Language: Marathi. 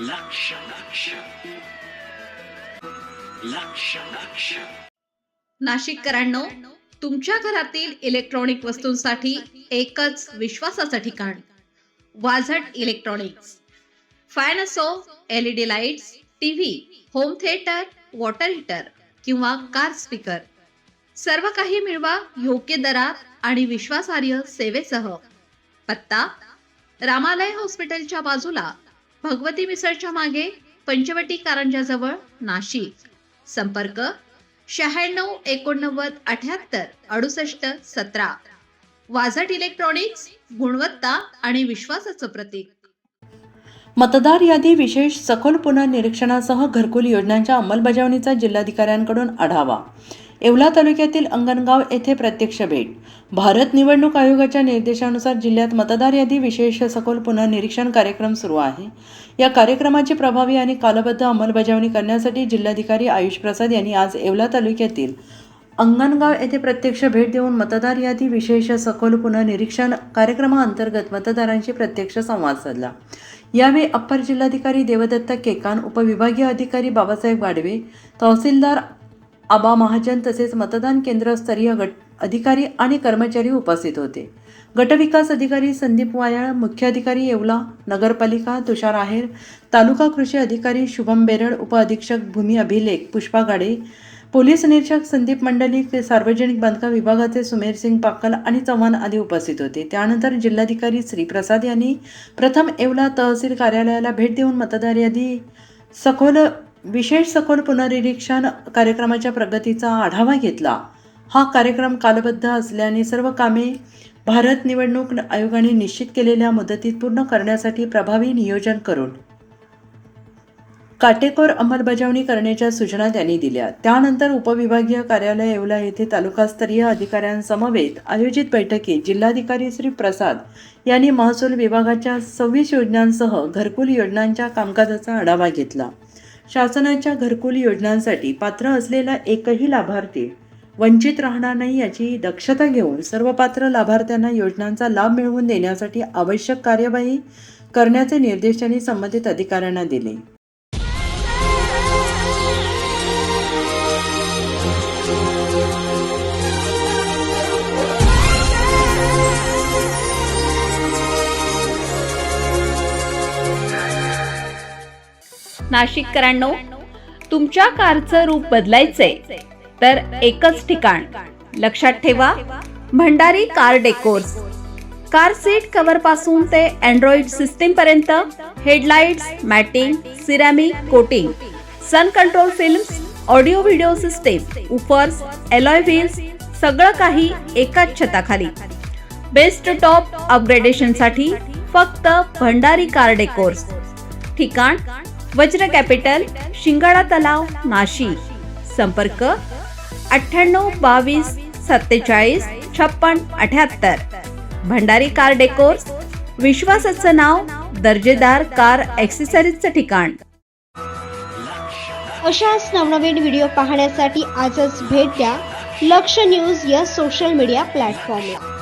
लक्ष लक्ष लक्ष लक्ष नाशिककरांनो, तुमच्या घरातील इलेक्ट्रॉनिक वस्तूंसाठी एकच विश्वासाचं ठिकाण वाझट इलेक्ट्रॉनिक्स. फॅन असो, LED lights, TV, home theatre, water heater किंवा कार स्पीकर, सर्व काही मिळवा योग्य दरात आणि विश्वासार्ह सेवेसह. पत्ता: रामालय हॉस्पिटलच्या बाजूला, भगवती मिसळच्या मागे, पंचवटी कारंजाजवळ, नाशिक. संपर्क: 96 89 78 68 17. वाझट इलेक्ट्रॉनिक्स, गुणवत्ता आणि विश्वासाचं प्रतीक. मतदार यादी विशेष सखोल पुनर्निरीक्षणासह घरकुल योजनांच्या अंमलबजावणीचा जिल्हाधिकाऱ्यांकडून आढावा. येवला तालुक्यातील अंगणगाव येथे प्रत्यक्ष भेट. भारत निवडणूक आयोगाच्या निर्देशानुसार जिल्ह्यात मतदार यादी विशेष सखोल पुनर्निरीक्षण कार्यक्रम सुरू आहे. या कार्यक्रमाची प्रभावी आणि कालबद्ध अंमलबजावणी करण्यासाठी जिल्हाधिकारी आयुष प्रसाद यांनी आज येवला तालुक्यातील अंगणगाव येथे प्रत्यक्ष भेट देऊन मतदार यादी विशेष सखोल पुनर्निरीक्षण कार्यक्रमाअंतर्गत मतदारांशी प्रत्यक्ष संवाद साधला. यावेळी अप्पर जिल्हाधिकारी देवदत्त केकान, उपविभागीय अधिकारी बाबासाहेब गाडवे, तहसीलदार आबा महाजन तसेच मतदान केंद्र स्तरीय गट अधिकारी आणि कर्मचारी उपस्थित होते. गटविकास अधिकारी संदीप वायाळ, मुख्य अधिकारी येवला नगरपालिका तुषार आहेर, तालुका कृषी अधिकारी शुभम बेरड, उपअधीक्षक भूमी अभिलेख पुष्पा गाडे, पोलीस निरीक्षक संदीप मंडलिक, सार्वजनिक बांधकाम विभागाचे सुमेरसिंग पाकल आणि चव्हाण आदी उपस्थित होते. त्यानंतर जिल्हाधिकारी श्री प्रसाद यांनी प्रथम येवला तहसील कार्यालयाला भेट देऊन मतदार यादी विशेष सखोल पुनर्निरीक्षण कार्यक्रमाच्या प्रगतीचा आढावा घेतला. हा कार्यक्रम कालबद्ध असल्याने सर्व कामे भारत निवडणूक आयोगाने निश्चित केलेल्या मुदतीत पूर्ण करण्यासाठी प्रभावी नियोजन करून काटेकोर अंमलबजावणी करण्याच्या सूचना त्यांनी दिल्या. त्यानंतर उपविभागीय कार्यालय येवला येथे तालुकास्तरीय अधिकाऱ्यांसमवेत आयोजित बैठकीत जिल्हाधिकारी श्री प्रसाद यांनी महसूल विभागाच्या 26 योजनांसह घरकुल योजनांच्या कामकाजाचा आढावा घेतला. शासनाच्या घरकुल योजनांसाठी पात्र असलेला एकही लाभार्थी वंचित राहणार नाही याची दक्षता घेऊन सर्व पात्र लाभार्थ्यांना योजनांचा लाभ मिळवून देण्यासाठी आवश्यक कार्यवाही करण्याचे निर्देश त्यांनी संबंधित अधिकाऱ्यांना दिले. नाशिककरांनो, तुमच्या कारचं रूप बदलायचंय तर एकच ठिकाण लक्षात ठेवा, Bhandari car decors. Car seat cover पासून ते अँड्रॉइड सिस्टीम पर्यंत, headlights, matting, ceramic coating, sun control films, audio video system, woofers, alloy wheels, सगळं काही एकाच छताखाली. बेस्ट टॉप अपग्रेडेशन साठी फक्त भंडारी कार डेकोर्स. ठिकाण: वज्र कॅपिटल, शिंगाडा तलाव, नाशिक. संपर्क: 98 22 47 56 78. भंडारी कार डेकोर्स, विश्वासाचं नाव, दर्जेदार कार ॲक्सेसरीजचं ठिकाण. अशाच नवनवीन व्हिडिओ पाहण्यासाठी आजच भेट द्या लक्ष न्यूज या सोशल मीडिया प्लॅटफॉर्मला.